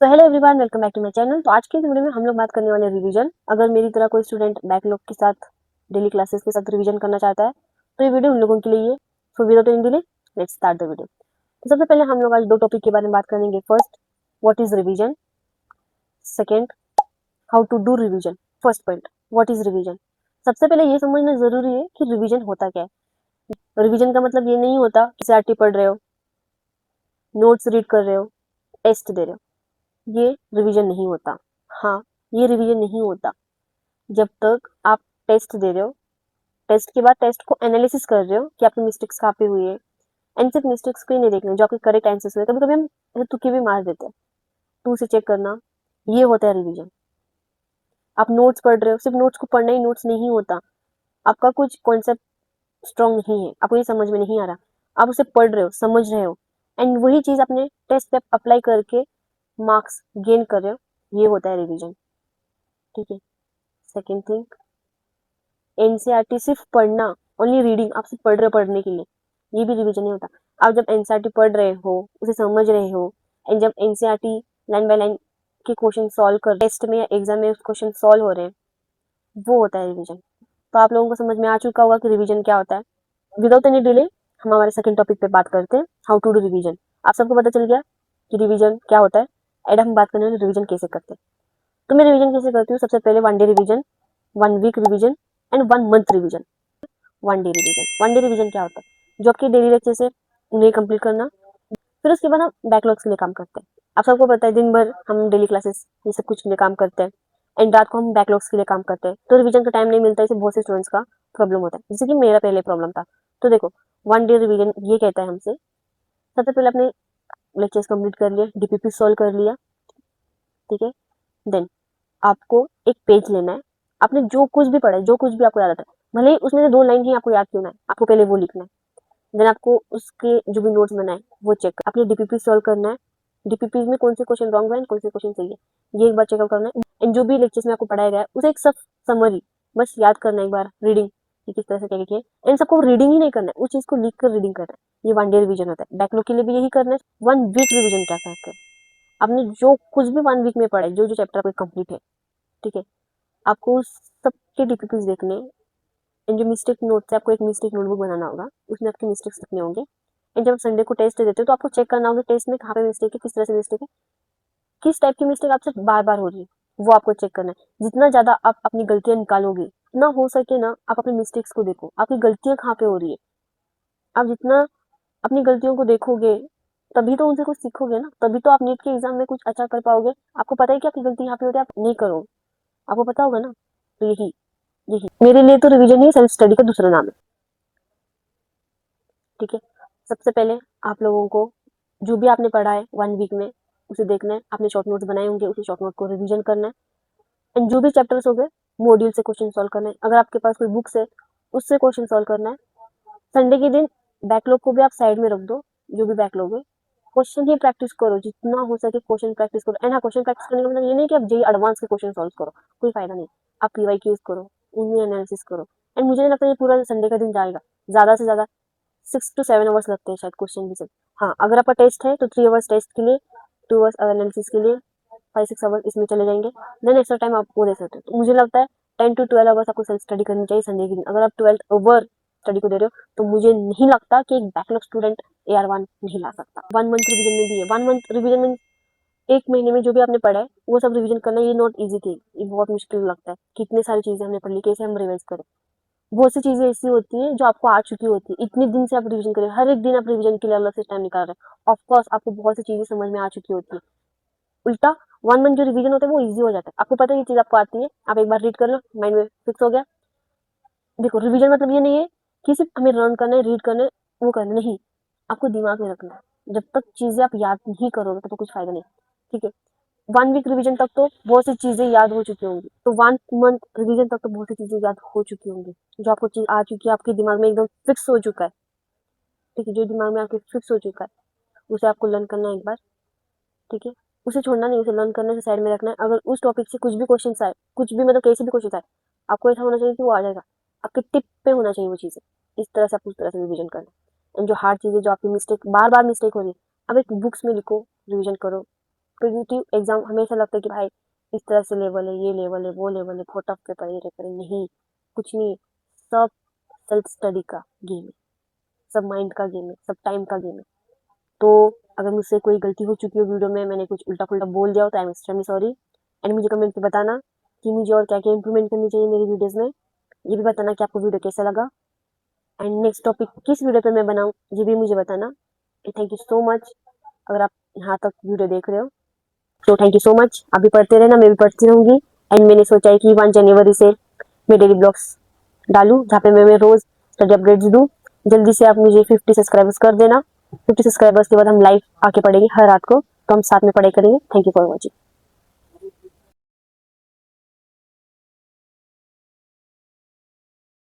तो hello everyone, welcome back to my channel. तो आज के इस वीडियो में हम लोग बात करने वाले हैं रिवीजन। अगर मेरी तरह कोई स्टूडेंट बैकलॉग के साथ डेली क्लासेस के साथ रिवीजन करना चाहता है तो ये वीडियो उन लोगों के लिए है। So without any delay let's start the video. तो सबसे पहले हम लोग आज दो टॉपिक के बारे में बात करेंगे। First, what is revision. Second, how to do revision. First point, what is revision. सबसे पहले ये समझना जरूरी है कि रिवीजन होता क्या है। रिवीजन का मतलब ये नहीं होता कि सीआरटी पढ़ रहे हो, नोट्स रीड कर रहे हो, टेस्ट दे रहे हो। ये रिवीजन नहीं होता। हाँ, ये रिवीजन नहीं होता जब तक आप टेस्ट दे रहे हो, टेस्ट के बाद टेस्ट को एनालिसिस कर रहे हो कि आपकी मिस्टेक्स कहाँ पे हुई है। एंड सिर्फ मिस्टेक्स को ही नहीं देखना, जो आपके करेक्ट आंसर्स हुए। कभी कभी हम ऐसे तुक्के भी मार देते हैं, टू से चेक करना, ये होता है रिवीजन। आप नोट्स पढ़ रहे हो, सिर्फ नोट्स को पढ़ना ही नोट्स नहीं होता। आपका कुछ कॉन्सेप्ट स्ट्रॉन्ग नहीं है, आपको ये समझ में नहीं आ रहा, आप उसे पढ़ रहे हो, समझ रहे हो, एंड वही चीज अपने टेस्ट पे अप्लाई करके मार्क्स गेन कर रहे हो, ये होता है रिवीजन। ठीक है। सेकेंड थिंग, एनसीईआरटी सिर्फ पढ़ना, ओनली रीडिंग, आप सिर्फ पढ़ रहे हो पढ़ने के लिए, ये भी रिवीजन नहीं होता। आप जब एनसीईआरटी पढ़ रहे हो, उसे समझ रहे हो, एंड जब एनसीईआरटी लाइन बाय लाइन के क्वेश्चन सॉल्व कर टेस्ट में या एग्जाम में क्वेश्चन सॉल्व हो रहे हैं, वो होता है रिवीजन। तो आप लोगों को समझ में आ चुका होगा कि रिवीजन क्या होता है। विदाउट एनी डिले हम हमारे सेकंड टॉपिक पे बात करते हैं, हाउ टू डू रिवीजन। आप सबको पता चल गया कि रिवीजन क्या होता है। एंड हम बात करने वाले रिवीजन कैसे करते हैं। तो मैं रिवीजन कैसे करती हूँ। सबसे पहले 1 day revision, 1 week revision and 1 month revision. 1 day revision, 1 day revision क्या होता है, जो आपके डेली लेक्चर से उन्हें कंप्लीट करना। फिर उसके बाद हम बैकलॉग्स के लिए काम करते हैं। आप सबको पता है दिन भर हम डेली क्लासेस ये सब कुछ के लिए काम करते हैं, एंड रात को हम बैकलॉग्स के लिए काम करते हैं, तो रिवीजन का टाइम नहीं मिलता। इसे बहुत से स्टूडेंट्स का प्रॉब्लम होता है, जैसे कि मेरा पहले प्रॉब्लम था। तो देखो, 1 डे रिवीजन ये कहता है हमसे, सबसे पहले अपने लेक्चर्स कंप्लीट कर लिए, डीपीपी सॉल्व कर लिया, ठीक है। देन आपको एक पेज लेना है, आपने जो कुछ भी पढ़ा है, जो कुछ भी आपको याद आता है, भले ही उसमें से 2 लाइन ही आपको याद क्यों ना है, आपको पहले वो लिखना है। देन आपको उसके जो भी नोट्स बनाए वो चेक, अपने डीपीपी सॉल्व करना है। डीपीपी में कौन से क्वेश्चन रॉन्ग है, कौन से क्वेश्चन सही है, ये एक बार चेकआउट करना है। एंड जो भी लेक्चर्स में आपको पढ़ाया गया है उसे एक सब समरी बस याद करना है एक बार, रीडिंग कि किस तरह से क्या किया। एंड सबको रीडिंग ही नहीं करना है, उस चीज को लिख कर रीडिंग करना है। ये 1 डे रिवीजन होता है। बैकलॉग के लिए भी यही करना है। 1 वीक रिवीजन क्या करते हैं, आपने जो कुछ भी 1 वीक में पढ़ा है, जो जो चैप्टर आपके कंप्लीट है, ठीक है, आपको उस सबके डीपीपीज देखने। एंड जो मिस्टेक नोट है, आपको एक मिस्टेक नोटबुक बनाना होगा, उसमें आपके मिस्टेक्स लिखने होंगे। एंड जब संडे को टेस्ट देते हो तो आपको चेक करना होगा टेस्ट में कहाँ पे मिस्टेक है, किस तरह से मिस्टेक है, किस टाइप की मिस्टेक आपसे बार बार हो रही है, वो आपको चेक करना है। जितना ज्यादा आप अपनी गलतियां निकालोगे, ना हो सके ना आप अपनी मिस्टेक्स को देखो, आपकी गलतियां कहाँ पे हो रही है। आप जितना अपनी गलतियों को देखोगे, तभी तो उनसे कुछ सीखोगे ना, तभी तो आप नीट के एग्जाम में कुछ अच्छा कर पाओगे। आपको पता है कि आपकी गलती यहाँ पे होती है, आप नहीं करो, आपको पता होगा ना। तो यही यही मेरे लिए तो रिवीजन ही सेल्फ स्टडी का दूसरा नाम है। ठीक है। सबसे पहले आप लोगों को जो भी आपने पढ़ा है 1 वीक में उसे देखना है। आपने शॉर्ट नोट्स बनाए होंगे, उसे शॉर्ट नोट को रिवीजन करना है। एंड जो भी चैप्टर्स हो गए, मॉड्यूल से क्वेश्चन सॉल्व करना है। अगर आपके पास कोई बुक्स है उससे क्वेश्चन सॉल्व करना है। संडे के दिन बैकलॉग को भी आप साइड में रख दो, जो भी बैकलॉग है क्वेश्चन ही प्रैक्टिस करो, जितना हो सके क्वेश्चन प्रैक्टिस करो। एंड हाँ, क्वेश्चन प्रैक्टिस करने का मतलब ये नहीं कि आप जेई एडवांस के क्वेश्चन सॉल्व करो, कोई फायदा नहीं। आप पीवाईक्यूज करो, उनमें एनालिसिस करो। एंड मुझे नहीं लगता ये पूरा संडे का दिन जाएगा, ज्यादा से ज्यादा 6 to 7 आवर्स लगते हैं शायद क्वेश्चन भी सब। हाँ, अगर आपका टेस्ट है तो 3 आवर्स टेस्ट के लिए, 2 आवर्स एनालिसिस के लिए, 5-6 आवर्स इसमें चले जाएंगे। देन एक्स्ट्रा टाइम आप वो दे सकते हो। तो मुझे लगता है 10 to 12 आवर्स आपको सेल्फ स्टडी करनी चाहिए संडे के दिन। अगर आप 12 आवर स्टडी को दे रहे हो तो मुझे नहीं लगता कि एक बैकलॉग स्टूडेंट AR1 नहीं ला सकता। 1 मंथ रिविजन में भी है। 1 मंथ रिविजन में 1 महीने में जो भी आपने पढ़ा है वो सब रिविजन करना, ये नॉट ईजी थी, ये बहुत मुश्किल लगता है। कितनी सारी चीजें हमने पढ़ ली, कैसे हम रिवाइज करें। बहुत सी चीजें ऐसी होती है जो आपको आ चुकी होती है, इतने दिन से आप रिवीजन करें, हर एक दिन आप रिवीजन के लिए अलग से टाइम निकाल रहे हैं। ऑफकोर्स आपको बहुत सी चीजें समझ में आ चुकी होती है। उल्टा 1 मंथ जो रिवीजन होता है वो इजी हो जाता है। आपको पता है ये चीज आपको आती है, आप एक बार रीड कर लो, माइंड में फिक्स हो गया। देखो, रिवीजन मतलब ये नहीं है कि सिर्फ हमें लर्न करना है, रीड करना है, वो करना नहीं, आपको दिमाग में रखना है। जब तक चीजें आप याद नहीं करोगे तब तक कुछ फायदा नहीं। ठीक है। 1 वीक रिवीजन तक तो बहुत सी चीजें याद हो चुकी होंगी, तो 1 मंथ रिवीजन तक तो बहुत सी चीजें याद हो चुकी होंगी, जो आपको चीज आ चुकी है, आपके दिमाग में एकदम फिक्स हो चुका है। ठीक है, जो दिमाग में आपके फिक्स हो चुका है उसे आपको लर्न करना है एक बार। ठीक है, उसे छोड़ना नहीं, उसे लर्न करने से साइड में रखना है। अगर उस टॉपिक से कुछ भी क्वेश्चन आए, कुछ भी मतलब कैसे भी क्वेश्चन आए, आपको ऐसा होना चाहिए कि वो आ जाएगा, आपके टिप पे होना चाहिए वो चीजें। इस तरह से आप उस तरह से रिविजन करना। एंड जो हार्ड चीजें, जो आपकी मिस्टेक बार बार मिस्टेक हो रही है, अब एक बुक्स में लिखो, रिविजन करो, कॉम्पिटिटिव एग्जाम हमेशा लगता है कि भाई इस तरह से लेवल है, ये लेवल है, वो लेवल है, बहुत टफ पेपर है, ये पेपर है। नहीं, कुछ नहीं, सब सेल्फ स्टडी का गेम है, सब माइंड का गेम है, सब टाइम का गेम है। तो अगर मुझसे कोई गलती हो चुकी हो वीडियो में, मैंने कुछ उल्टा-पुल्टा बोल दिया हो तो I am extremely sorry. And मुझे कमेंट पे बताना कि मुझे और क्या-क्या इम्प्रूवमेंट करनी चाहिए मेरी वीडियोज़ में। ये भी बताना कि आपको वीडियो कैसा लगा एंड नेक्स्ट टॉपिक किस वीडियो पे मैं बनाऊँ, ये भी मुझे बताना। And thank you so much अगर आप यहाँ तक वीडियो देख रहे हो। तो थैंक यू सो मच। आप भी पढ़ते रहना, मैं भी पढ़ती रहूँगी। एंड मैंने सोचा है कि 1 जनवरी से मैं डेली ब्लॉग्स डालूँ, जहाँ पे मैं रोज़ स्टडी अपडेट्स दूँ। जल्दी से आप मुझे 50 सब्सक्राइबर्स कर देना। 50 सब्सक्राइबर्स के बाद हम लाइव आके पढ़ेंगे हर रात को, तो हम साथ में पढ़ाई करेंगे। Thank you for watching.